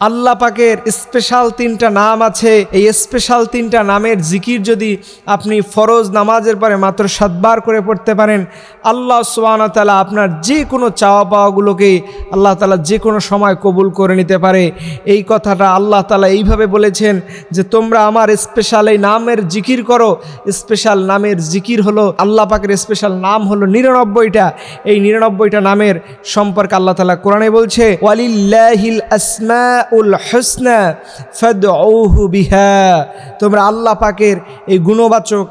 আল্লাহ পাকের স্পেশাল 3টা নাম আছে। এই স্পেশাল 3টা নামের জিকির যদি আপনি ফরজ নামাজের পরে মাত্র 7 বার করে পড়তে পারেন, আল্লাহ সুবহানাহু ওয়া তাআলা আপনার যে কোনো চাওয়া পাওয়াগুলোকে আল্লাহ তাআলা যে কোনো সময় কবুল করে নিতে পারে। এই কথাটা আল্লাহ তাআলা এইভাবে বলেছেন যে তোমরা আমার স্পেশাল এই নামের জিকির করো। স্পেশাল নামের জিকির হলো, আল্লাহ পাকের স্পেশাল নাম হলো 99টা। এই 99টা নামের সম্পর্কে আল্লাহ তাআলা কোরআনে বলছে, ওয়ালিল্লাহিল আসমাউল হুসনা ফাদউহু বিহা। তোমরা আল্লাহ পাকের এই গুণবাচক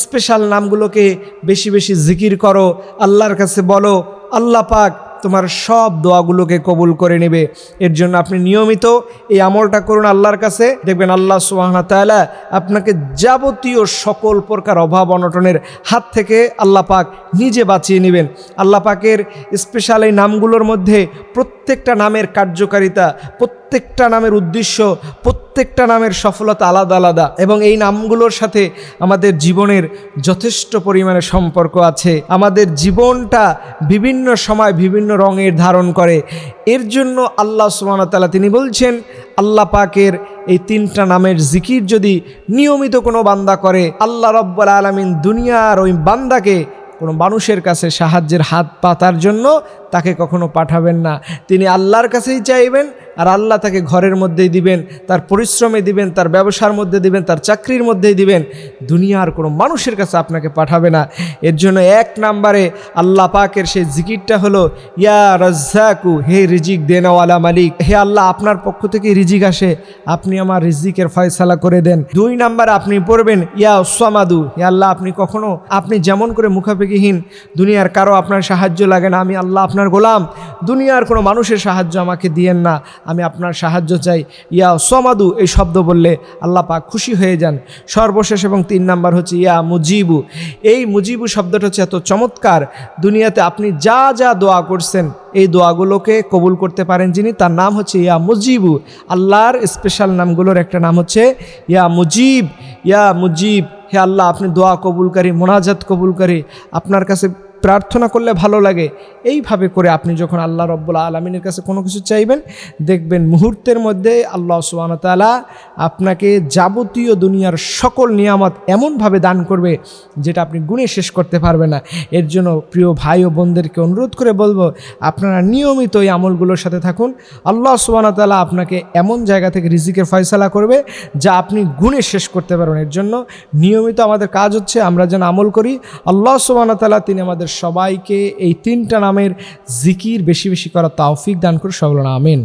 স্পেশাল নামগুলোকে বেশি বেশি জিকির করো, আল্লাহর কাছে বলো, আল্লাহ পাক তোমার সব দোয়াগুলোকে কবুল করে নেবে। এর জন্য আপনি নিয়মিত এই আমলটা করুন আল্লাহর কাছে, দেখবেন আল্লাহ সুবহানাহু ওয়া তাআলা আপনাকে যাবতীয় সকল প্রকার অভাব অনটনের হাত থেকে আল্লাহ পাক নিজে বাঁচিয়ে নেবেন। আল্লাহ পাকের স্পেশাল এই নামগুলোর মধ্যে প্রত্যেকটা নামের কার্যকারিতা, প্রত্যেকটা নামের উদ্দেশ্য, প্রত্যেকটা নামের সফলতা আলাদা আলাদা, এবং এই নামগুলোর সাথে আমাদের জীবনের যথেষ্ট পরিমাণে সম্পর্ক আছে। আমাদের জীবনটা বিভিন্ন সময় বিভিন্ন রঙের ধারণ করে। এর জন্য আল্লাহ সুবহানাহু ওয়া তাআলা তিনি বলছেন, আল্লাহ পাকের এই 3টা নামের জিকির যদি নিয়মিত কোনো বান্দা করে, আল্লাহ রাব্বুল আলামিন দুনিয়ার ওই বান্দাকে কোনো মানুষের কাছে সাহায্যের হাত পাতার জন্য তাকে কখনো পাঠাবেন না। তিনি আল্লাহর কাছেই চাইবেন, আর আল্লাহ তাকে ঘরের মধ্যেই দিবেন, তার পরিশ্রমে দিবেন, তার ব্যবসার মধ্যে দিবেন, তার চাকরির মধ্যেই দিবেন। দুনিয়ার কোনো মানুষের কাছে আপনাকে পাঠাবে না। এর জন্য 1 নম্বরে আল্লাহ পাকের সেই জিকিরটা হলো, ইয়া রাজ্জাকু, হে রিজিক দেনওয়ালা মালিক, হে আল্লাহ আপনার পক্ষ থেকে রিজিক আসে, আপনি আমার রিজিকের ফয়সালা করে দেন। 2 নম্বরে আপনি পড়বেন, ইয়া সামাদু, হে আল্লাহ আপনি যেমন করে মুখাপেক্ষিহীন, দুনিয়ার কারো আপনার সাহায্য লাগে না, আমি আল্লাহ আপনার গোলাম, দুনিয়ার কোনো মানুষের সাহায্য আমাকে দিয়েন না, আমি আপনার সাহায্য চাই। ইয়া সামাদু এই শব্দ বললে আল্লাহ পাক খুশি হয়ে যান। সর্বশেষ এবং 3 নাম্বার হচ্ছে ইয়া মুজিবু। এই মুজিবু শব্দটা হচ্ছে এত চমৎকার, দুনিয়াতে আপনি যা যা দোয়া করছেন এই দোয়াগুলোকে কবুল করতে পারেন যিনি, তার নাম হচ্ছে ইয়া মুজিবু। আল্লাহর স্পেশাল নামগুলোর একটা নাম হচ্ছে ইয়া মুজিব। ইয়া মুজিব, হে আল্লাহ আপনি দোয়া কবুলকারী, মোনাজাত কবুলকারী, আপনার কাছে প্রার্থনা করলে ভালো লাগে। এইভাবে করে আপনি যখন আল্লাহ রাব্বুল আলামিনের কাছে কোনো কিছু চাইবেন, দেখবেন মুহূর্তের মধ্যে আল্লাহ সুবহানাহু ওয়া তাআলা আপনাকে যাবতীয় দুনিয়ার সকল নিয়ামত এমনভাবে দান করবে যেটা আপনি গুণে শেষ করতে পারবেন না। এর জন্য প্রিয় ভাই ও বোনদেরকে অনুরোধ করে বলবো, আপনারা নিয়মিত এই আমলগুলোর সাথে থাকুন। আল্লাহ সুবহানাহু ওয়া তাআলা আপনাকে এমন জায়গা থেকে রিজিকের ফয়সালা করবে যা আপনি গুণে শেষ করতে পারবেন। এর জন্য নিয়মিত আমাদের কাজ হচ্ছে আমরা যেন আমল করি। আল্লাহ সুবহানাহু ওয়া তাআলা তিনি আমাদের সবাইকে এই 3টা নামের জিকির বেশি বেশি করার তৌফিক দান করে, সকলে আমিন।